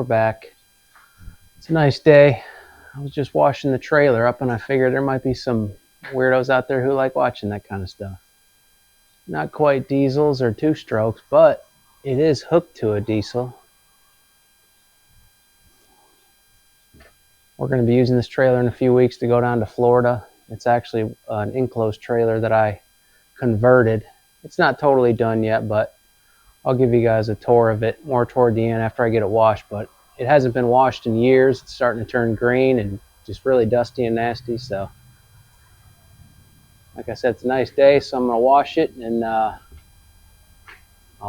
back. It's a nice day. I was just washing the trailer up and I figured there might be some weirdos out there who like watching that kind of stuff. Not quite diesels or two-strokes, but it is hooked to a diesel. We're going to be using this trailer in a few weeks to go down to Florida. It's actually an enclosed trailer that I converted. It's not totally done yet, but I'll give you guys a tour of it more toward the end after I get it washed. But it hasn't been washed in years. It's starting to turn green and just really dusty and nasty. So like I said, it's a nice day, so I'm going to wash it, and I'll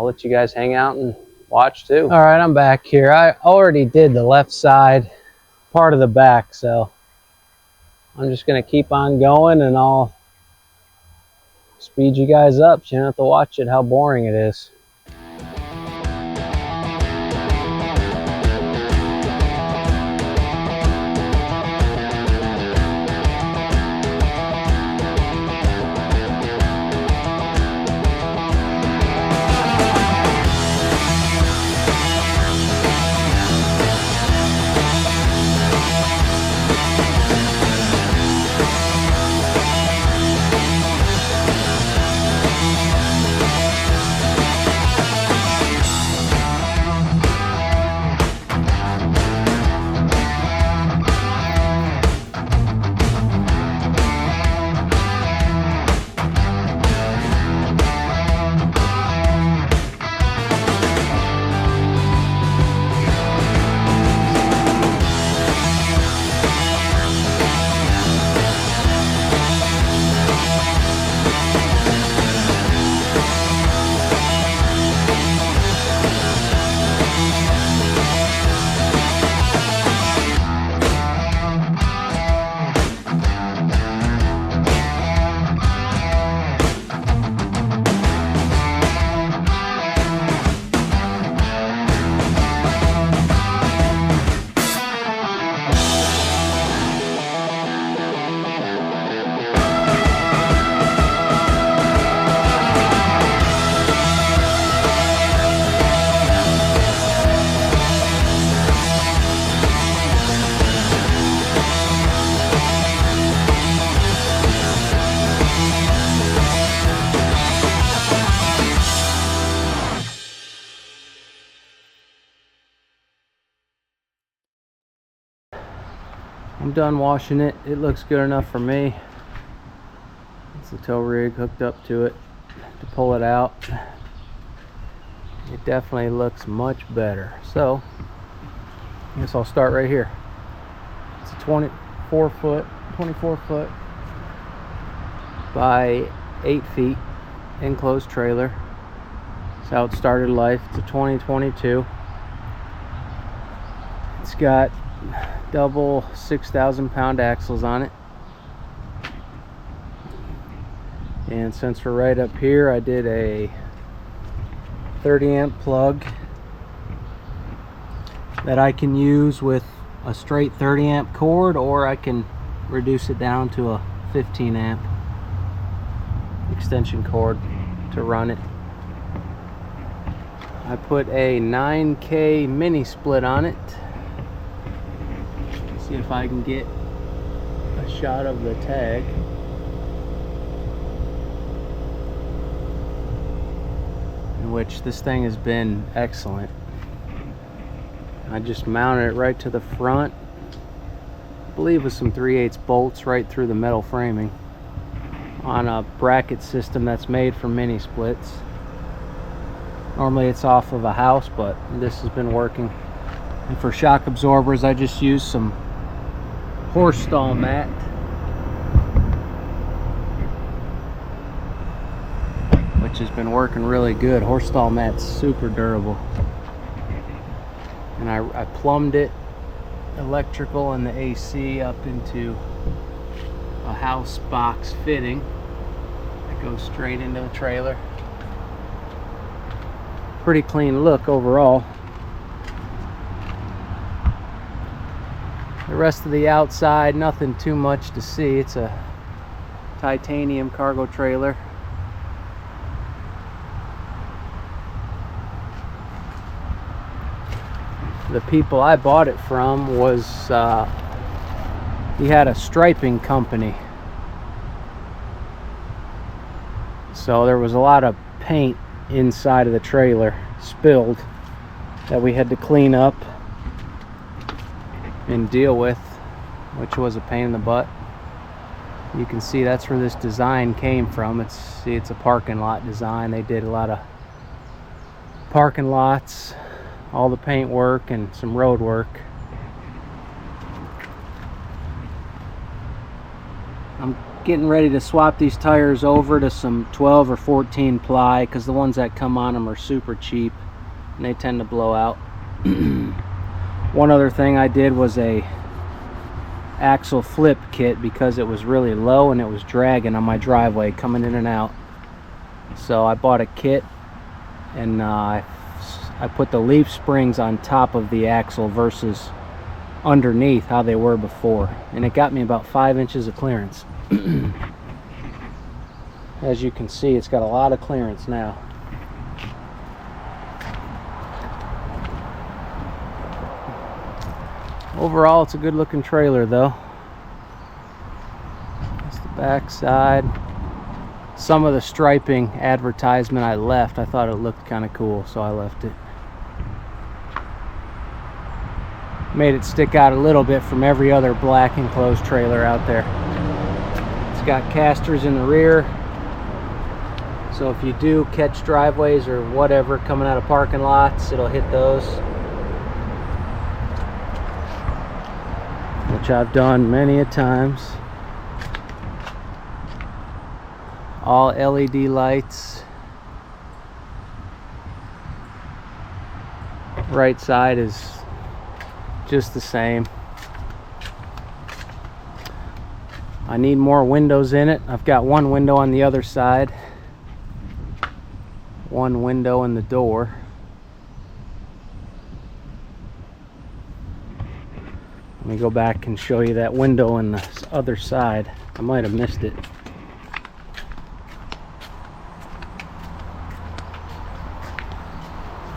let you guys hang out and watch too. All right, I'm back here. I already did the left side, part of the back, so I'm just going to keep on going, and I'll speed you guys up so you don't have to watch it, how boring it is. I'm done washing it. It looks good enough for me. It's the tow rig hooked up to it to pull it out. It definitely looks much better. So I guess I'll start right here. It's a 24 foot by 8 feet enclosed trailer. That's how it started life. It's a 2022. It's got double 6,000 pound axles on it, and since we're right up here, I did a 30 amp plug that I can use with a straight 30 amp cord, or I can reduce it down to a 15 amp extension cord to run it. I put a 9K mini split on it. See if I can get a shot of the tag. In which this thing has been excellent. I just mounted it right to the front, I believe with some 3/8 bolts right through the metal framing, on a bracket system that's made for mini splits. Normally it's off of a house, but this has been working. And for shock absorbers, I just used some horse stall mat, which has been working really good. Horse stall mat's super durable. And I plumbed it, electrical and the AC, up into a house box fitting that goes straight into the trailer. Pretty clean look overall. The rest of the outside, nothing too much to see. It's a titanium cargo trailer. the people I bought it from was he had a striping company, so there was a lot of paint inside of the trailer spilled that we had to clean up and deal with, which was a pain in the butt. You can see that's where this design came from. It's a parking lot design. They did a lot of parking lots, all the paint work and some road work. I'm getting ready to swap these tires over to some 12 or 14 ply, because the ones that come on them are super cheap and they tend to blow out. One other thing I did was a axle flip kit, because it was really low and it was dragging on my driveway coming in and out. So I bought a kit, and I put the leaf springs on top of the axle versus underneath how they were before, and it got me about 5 inches of clearance. As you can see, it's got a lot of clearance now. Overall, it's a good looking trailer though. That's the back side. Some of the striping advertisement I left. I thought it looked kind of cool, so I left it. Made it stick out a little bit from every other black enclosed trailer out there. It's got casters in the rear, so if you do catch driveways or whatever coming out of parking lots, it'll hit those, which I've done many a times. All LED lights. Right side is just the same. I need more windows in it. I've got one window on the other side, one window in the door. Let me go back and show you that window on the other side. I might have missed it.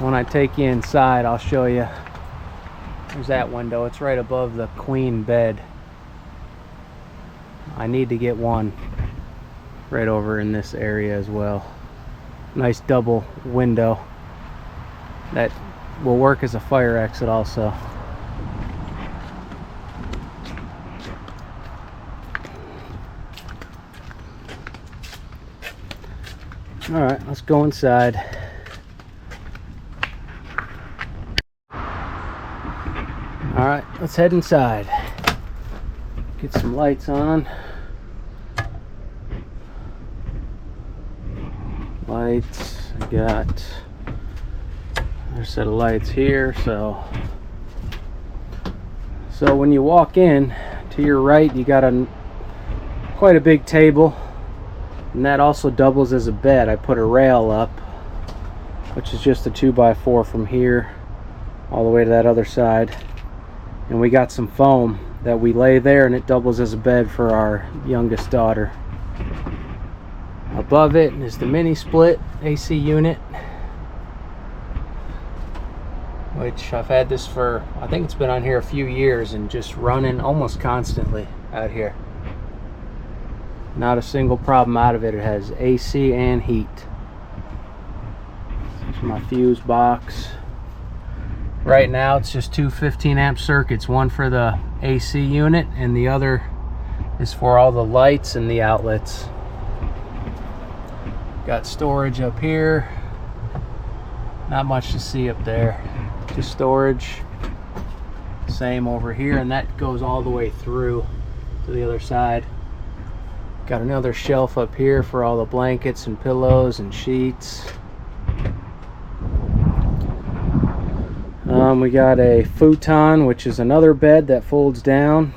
When I take you inside, I'll show you. There's that window. It's right above the queen bed. I need to get one right over in this area as well. Nice double window that will work as a fire exit also. All right, let's go inside. All right, let's head inside. Get some lights on. Lights, I got another set of lights here. So when you walk in, to your right, you got quite a big table, and that also doubles as a bed. I put a rail up, which is just a 2x4 from here all the way to that other side. And we got some foam that we lay there, and it doubles as a bed for our youngest daughter. Above it is the mini split AC unit, which I've had this for, I think it's been on here a few years and just running almost constantly out here. Not a single problem out of it. It has AC and heat. This is my fuse box. Right now it's just two 15-amp circuits, one for the AC unit and the other is for all the lights and the outlets. Got storage up here. Not much to see up there. Just storage. Same over here, and that goes all the way through to the other side. Got another shelf up here for all the blankets and pillows and sheets. We got a futon, which is another bed that folds down.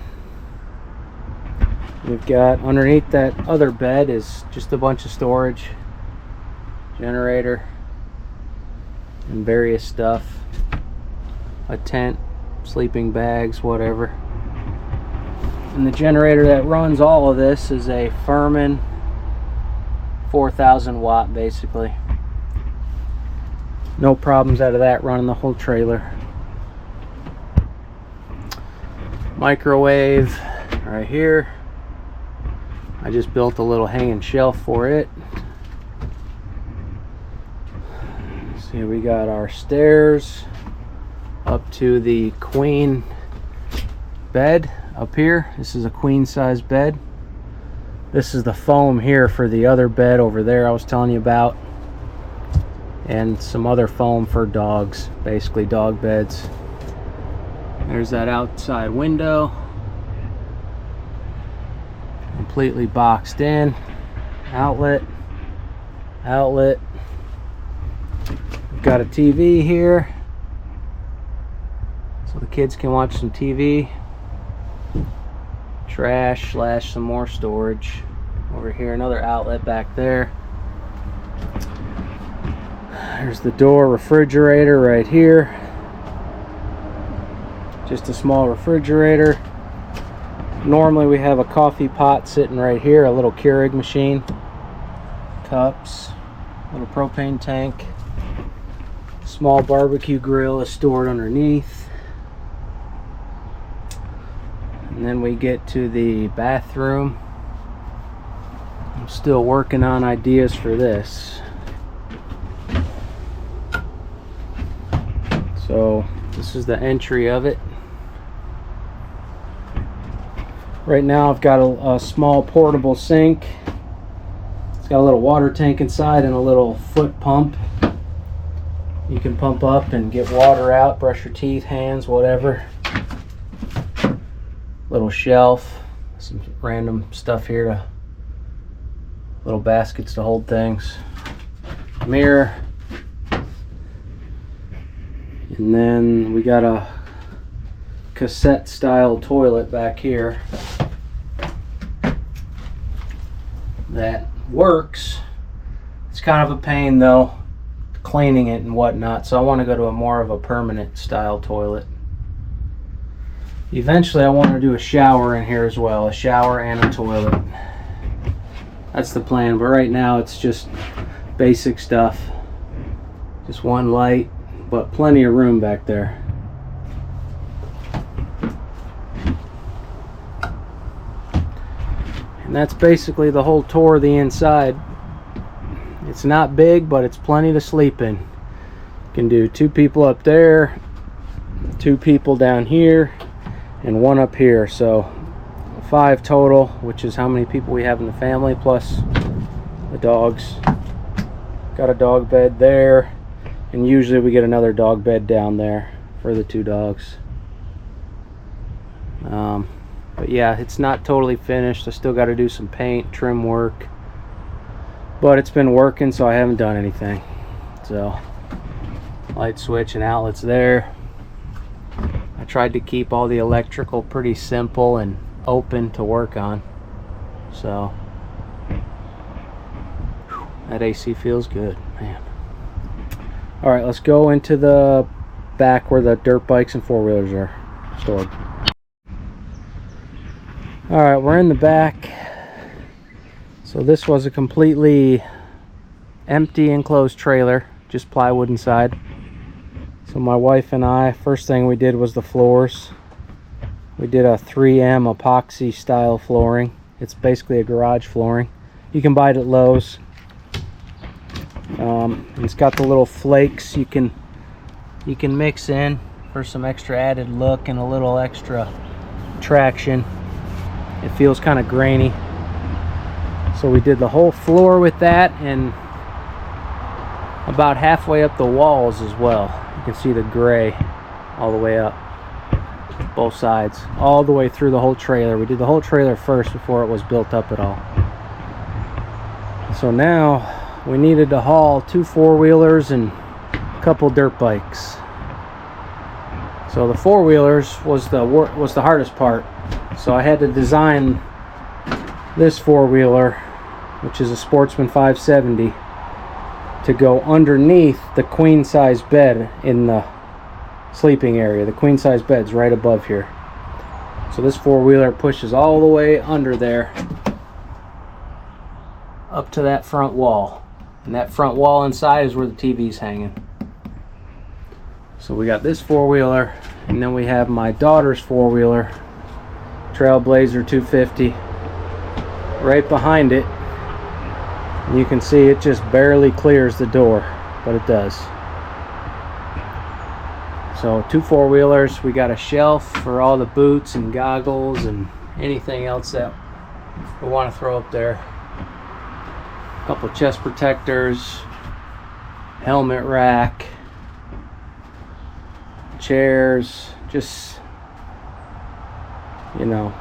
We've got underneath that other bed is just a bunch of storage, generator, and various stuff. A tent, sleeping bags, whatever. And the generator that runs all of this is a Furman 4,000 watt basically. No problems out of that running the whole trailer. Microwave right here. I just built a little hanging shelf for it. See, we got our stairs up to the queen bed up here. This is a queen size bed. This is the foam here for the other bed over there I was telling you about, and some other foam for dogs, basically dog beds. There's that outside window, completely boxed in. Outlet. We've got a TV here so the kids can watch some TV. Trash / some more storage over here. Another outlet back there. There's the door. Refrigerator right here. Just a small refrigerator. Normally we have a coffee pot sitting right here, a little Keurig machine, cups, little propane tank. Small barbecue grill is stored underneath. And then we get to the bathroom. I'm still working on ideas for this. So this is the entry of it. Right now I've got a small portable sink. It's got a little water tank inside and a little foot pump. You can pump up and get water out, brush your teeth, hands, whatever. Little shelf, some random stuff here, to little baskets to hold things. Mirror. And then we got a cassette style toilet back here that works. It's kind of a pain though, cleaning it and whatnot, so I want to go to a more of a permanent style toilet. Eventually I want to do a shower in here as well, a shower and a toilet. That's the plan, but right now it's just basic stuff. Just one light, but plenty of room back there. And that's basically the whole tour of the inside. It's not big, but it's plenty to sleep in. You can do 2 people up there, 2 people down here, and 1 up here. So 5 total, which is how many people we have in the family, plus the dogs. Got a dog bed there, and usually we get another dog bed down there for the 2 dogs. But yeah, it's not totally finished. I still got to do some paint, trim work, but it's been working, so I haven't done anything. So light switch and outlets there. I tried to keep all the electrical pretty simple and open to work on. So that AC feels good, man. All right, let's go into the back where the dirt bikes and 4-wheelers are stored. All right, we're in the back. So this was a completely empty enclosed trailer, just plywood inside. So my wife and I, first thing we did was the floors. We did a 3M epoxy style flooring. It's basically a garage flooring. You can buy it at Lowe's. It's got the little flakes you can mix in for some extra added look and a little extra traction. It feels kind of grainy. So we did the whole floor with that, and about halfway up the walls as well. You can see the gray all the way up, both sides, all the way through the whole trailer. We did the whole trailer first before it was built up at all. So now we needed to haul 2 4-wheelers and a couple dirt bikes. So the 4-wheelers was the hardest part. So I had to design this 4-wheeler, which is a Sportsman 570, to go underneath the queen size bed in the sleeping area. The queen size bed's right above here. So this 4-wheeler pushes all the way under there up to that front wall. And that front wall inside is where the TV's hanging. So we got this 4-wheeler, and then we have my daughter's 4-wheeler Trailblazer 250 right behind it. You can see it just barely clears the door, but it does. So 2 4-wheelers. We got a shelf for all the boots and goggles and anything else that we want to throw up there. A couple chest protectors, helmet rack, chairs, just, you know,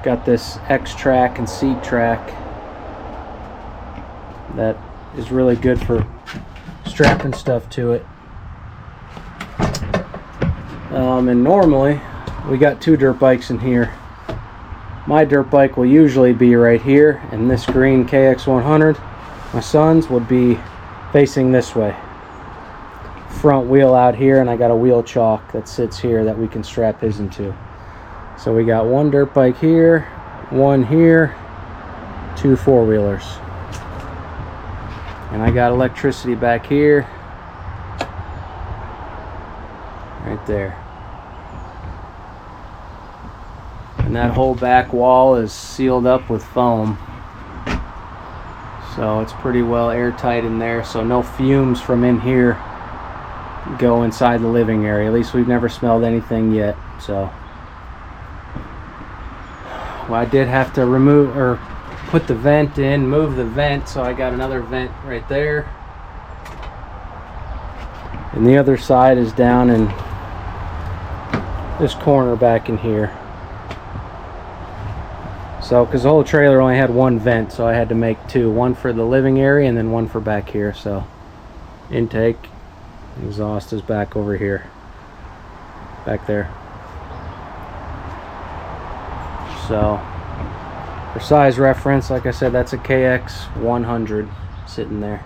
got this X track and seat track that is really good for strapping stuff to it. And normally we got 2 dirt bikes in here. My dirt bike will usually be right here, and this green KX100, my son's, would be facing this way. Front wheel out here, and I got a wheel chalk that sits here that we can strap his into. So we got 1 dirt bike here, 1 here, 2 4-wheelers. And I got electricity back here, right there. And that whole back wall is sealed up with foam. So it's pretty well airtight in there, so no fumes from in here go inside the living area. At least we've never smelled anything yet. So, well, I did have to remove or put the vent in, move the vent, so I got another vent right there. And the other side is down in this corner back in here. So, because the whole trailer only had 1 vent, so I had to make 2. 1 for the living area and then 1 for back here. So, intake, exhaust is back over here. Back there. So, for size reference, like I said, that's a KX100 sitting there.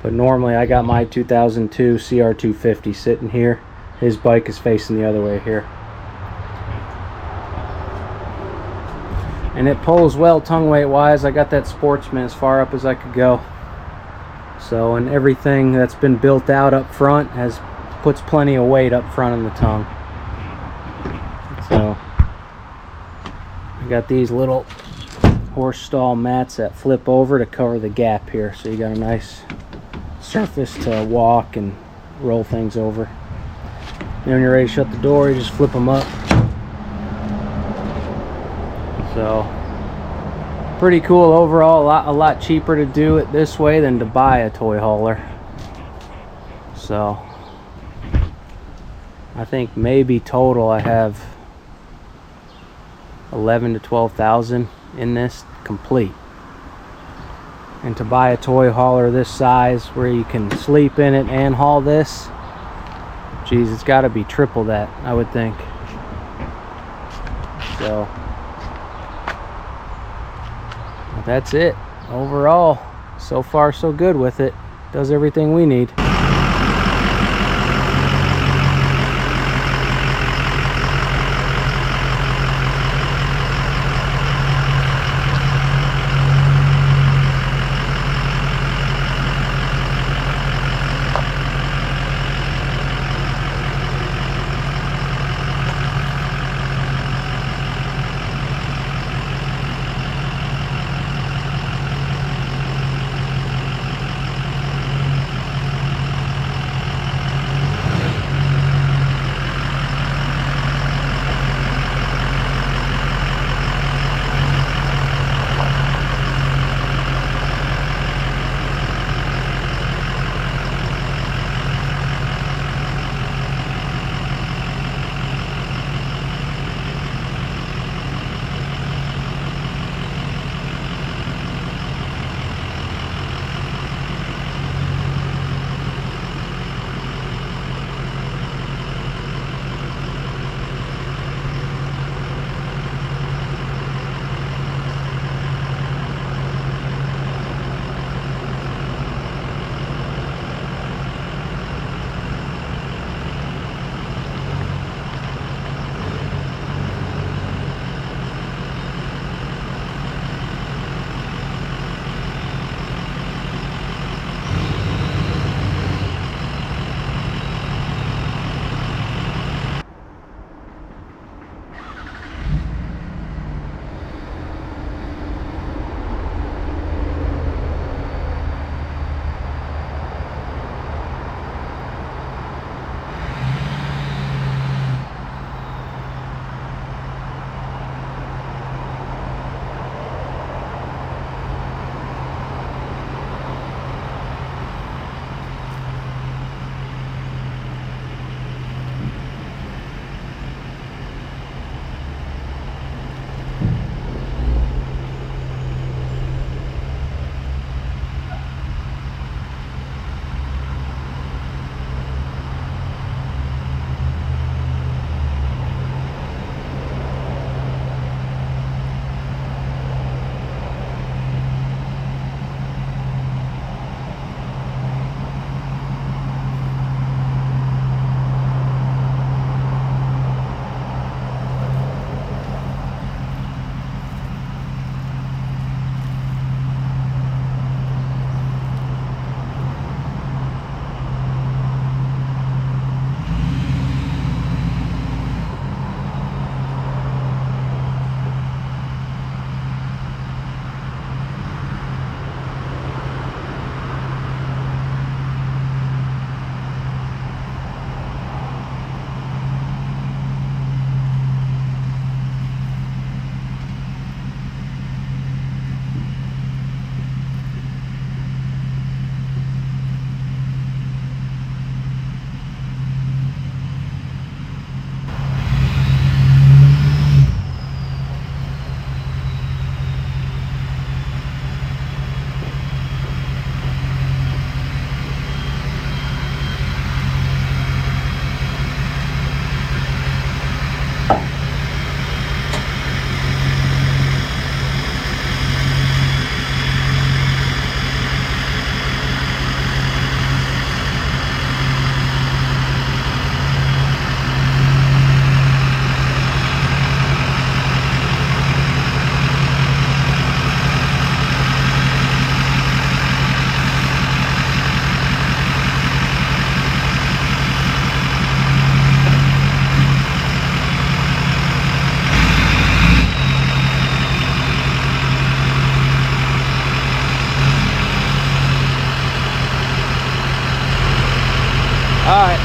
But normally I got my 2002 CR250 sitting here. His bike is facing the other way here. And it pulls well tongue weight wise. I got that Sportsman as far up as I could go. So, and everything that's been built out up front puts plenty of weight up front in the tongue. So I got these little horse stall mats that flip over to cover the gap here, so you got a nice surface to walk and roll things over. And when you're ready to shut the door, you just flip them up. So pretty cool overall. A lot cheaper to do it this way than to buy a toy hauler. So I think maybe total I have 11 to 12,000 in this complete. And to buy a toy hauler this size where you can sleep in it and haul this, geez, it's got to be triple that, I would think. So that's it. Overall, so far so good with it. Does everything we need.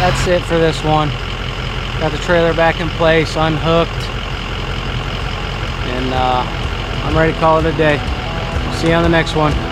that's it for this one. Got the trailer back in place, unhooked, and I'm ready to call it a day. See you on the next one.